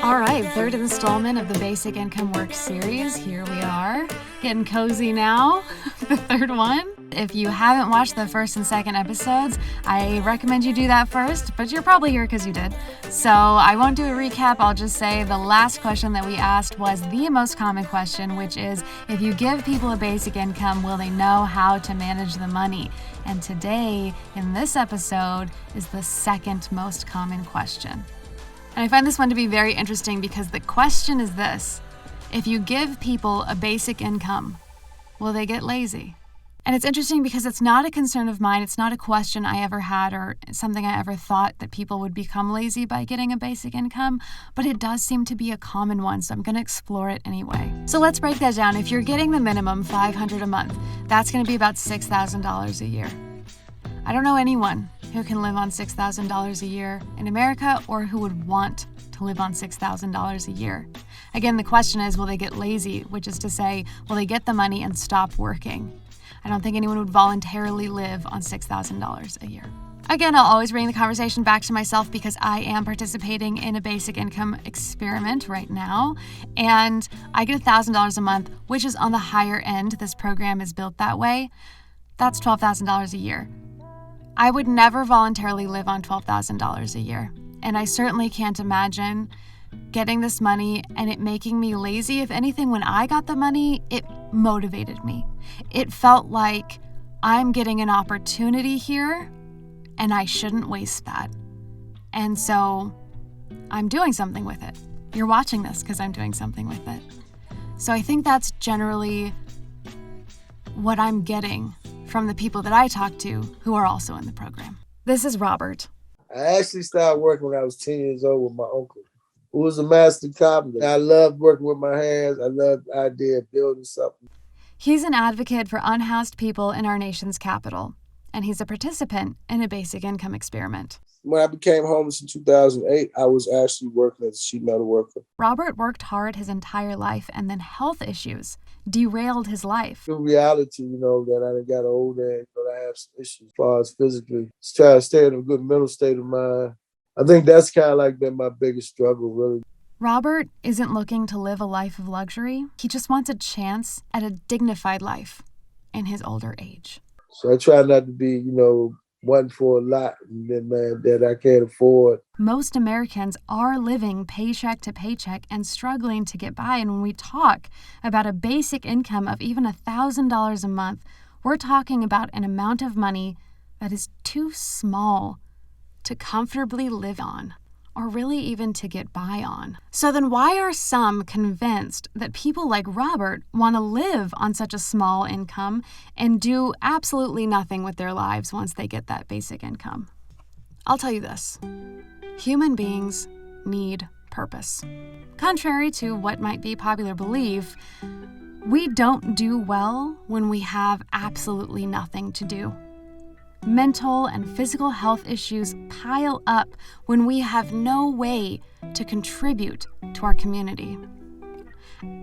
All right, third installment of the Basic Income Work series. Here we are, getting cozy now, the third one. If you haven't watched the first and second episodes, I recommend you do that first, but you're probably here because you did. So I won't do a recap. I'll just say the last question that we asked was the most common question, which is, if you give people a basic income, will they know how to manage the money? And today, in this episode, is the second most common question. And I find this one to be very interesting because the question is this: if you give people a basic income, will they get lazy? And it's interesting because it's not a concern of mine. It's not a question I ever had or something I ever thought that people would become lazy by getting a basic income, but it does seem to be a common one, so I'm going to explore it anyway. So let's break that down. If you're getting the minimum $500 a month, that's going to be about $6,000 a year. I don't know anyone who can live on $6,000 a year in America or who would want to live on $6,000 a year. Again, the question is, will they get lazy, which is to say, will they get the money and stop working? I don't think anyone would voluntarily live on $6,000 a year. Again, I'll always bring the conversation back to myself because I am participating in a basic income experiment right now, and I get $1,000 a month, which is on the higher end. This program is built that way. That's $12,000 a year. I would never voluntarily live on $12,000 a year, and I certainly can't imagine getting this money and it making me lazy. If anything, when I got the money, it motivated me. It felt like I'm getting an opportunity here and I shouldn't waste that. And so I'm doing something with it. You're watching this because I'm doing something with it. So I think that's generally what I'm getting from the people that I talk to who are also in the program. This is Robert. I actually started working when I was 10 years old with my uncle, who was a master carpenter. I loved working with my hands. I loved the idea of building something. He's an advocate for unhoused people in our nation's capital, and he's a participant in a basic income experiment. When I became homeless in 2008, I was actually working as a sheet metal worker. Robert worked hard his entire life, and then health issues derailed his life. The reality, that I got older and I have some issues as far as physically. Just try to stay in a good mental state of mind. I think that's kind of like been my biggest struggle, really. Robert isn't looking to live a life of luxury. He just wants a chance at a dignified life in his older age. So I try not to be, one for a lot that I can't afford. Most Americans are living paycheck to paycheck and struggling to get by. And when we talk about a basic income of even $1,000 a month, we're talking about an amount of money that is too small to comfortably live on, or really even to get by on. So then why are some convinced that people like Robert want to live on such a small income and do absolutely nothing with their lives once they get that basic income? I'll tell you this: human beings need purpose. Contrary to what might be popular belief, we don't do well when we have absolutely nothing to do. Mental and physical health issues pile up when we have no way to contribute to our community.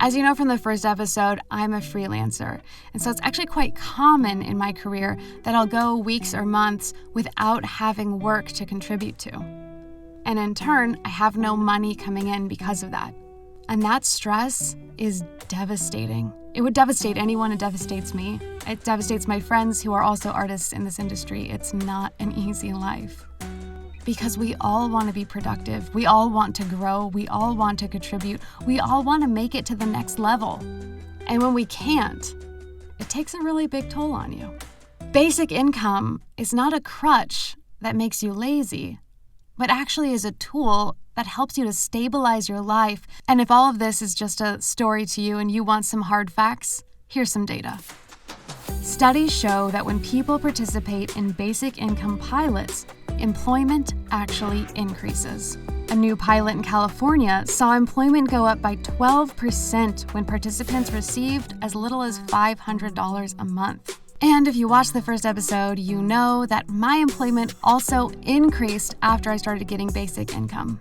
As you know from the first episode, I'm a freelancer, and so it's actually quite common in my career that I'll go weeks or months without having work to contribute to. And in turn, I have no money coming in because of that. And that stress is devastating. It would devastate anyone. It devastates me. It devastates my friends who are also artists in this industry. It's not an easy life. Because we all want to be productive. We all want to grow. We all want to contribute. We all want to make it to the next level. And when we can't, it takes a really big toll on you. Basic income is not a crutch that makes you lazy, but actually is a tool that helps you to stabilize your life. And if all of this is just a story to you and you want some hard facts, here's some data. Studies show that when people participate in basic income pilots, employment actually increases. A new pilot in California saw employment go up by 12% when participants received as little as $500 a month. And if you watched the first episode, you know that my employment also increased after I started getting basic income.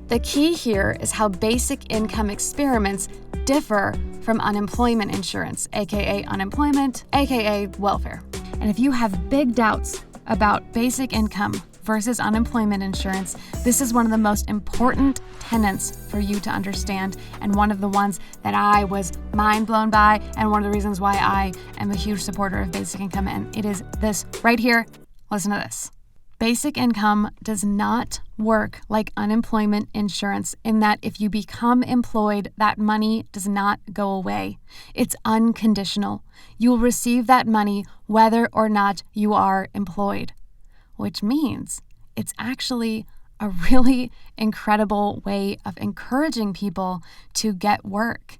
The key here is how basic income experiments differ from unemployment insurance, aka unemployment, aka welfare. And if you have big doubts about basic income versus unemployment insurance, this is one of the most important tenets for you to understand, and one of the ones that I was mind blown by, and one of the reasons why I am a huge supporter of basic income, and it is this right here. Listen to this. Basic income does not work like unemployment insurance in that if you become employed, that money does not go away. It's unconditional. You will receive that money whether or not you are employed, which means it's actually a really incredible way of encouraging people to get work.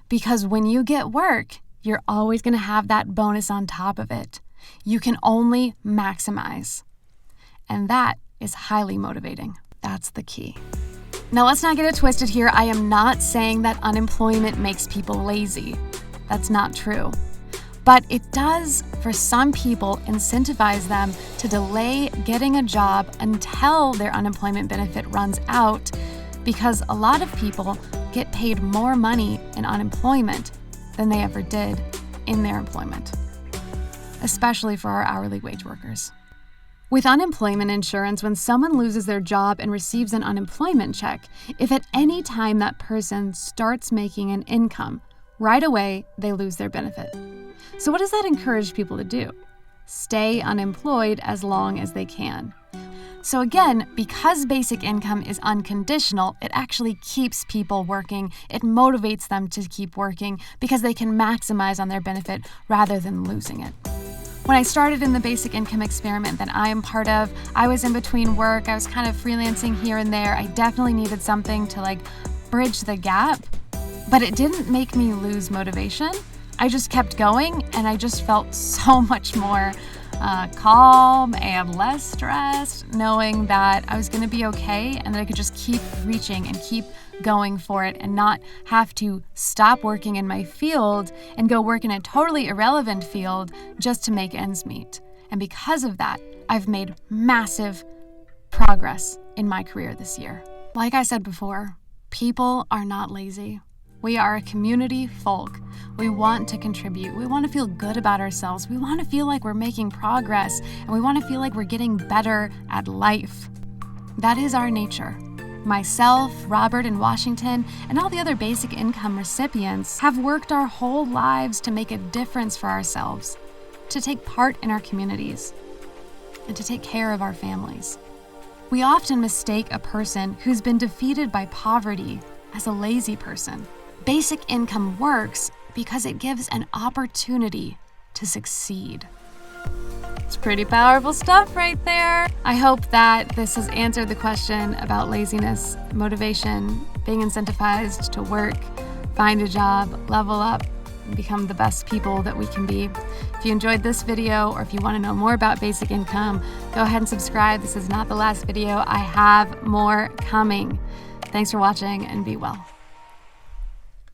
Because when you get work, you're always going to have that bonus on top of it. You can only maximize. And that is highly motivating. That's the key. Now, let's not get it twisted here. I am not saying that unemployment makes people lazy. That's not true. But it does, for some people, incentivize them to delay getting a job until their unemployment benefit runs out, because a lot of people get paid more money in unemployment than they ever did in their employment, especially for our hourly wage workers. With unemployment insurance, when someone loses their job and receives an unemployment check, if at any time that person starts making an income, right away they lose their benefit. So what does that encourage people to do? Stay unemployed as long as they can. So again, because basic income is unconditional, it actually keeps people working. It motivates them to keep working because they can maximize on their benefit rather than losing it. When I started in the basic income experiment that I am part of, I was in between work. I was kind of freelancing here and there. I definitely needed something to bridge the gap, but it didn't make me lose motivation. I just kept going, and I just felt so much more calm and less stressed, knowing that I was going to be okay and that I could just keep reaching and keep going for it and not have to stop working in my field and go work in a totally irrelevant field just to make ends meet. And because of that, I've made massive progress in my career this year. Like I said before, people are not lazy. We are a community folk. We want to contribute. We want to feel good about ourselves. We want to feel like we're making progress, and we want to feel like we're getting better at life. That is our nature. Myself, Robert in Washington, and all the other basic income recipients have worked our whole lives to make a difference for ourselves, to take part in our communities, and to take care of our families. We often mistake a person who's been defeated by poverty as a lazy person. Basic income works because it gives an opportunity to succeed. It's pretty powerful stuff right there. I hope that this has answered the question about laziness, motivation, being incentivized to work, find a job, level up, and become the best people that we can be. If you enjoyed this video, or if you want to know more about basic income, go ahead and subscribe. This is not the last video. I have more coming. Thanks for watching, and be well.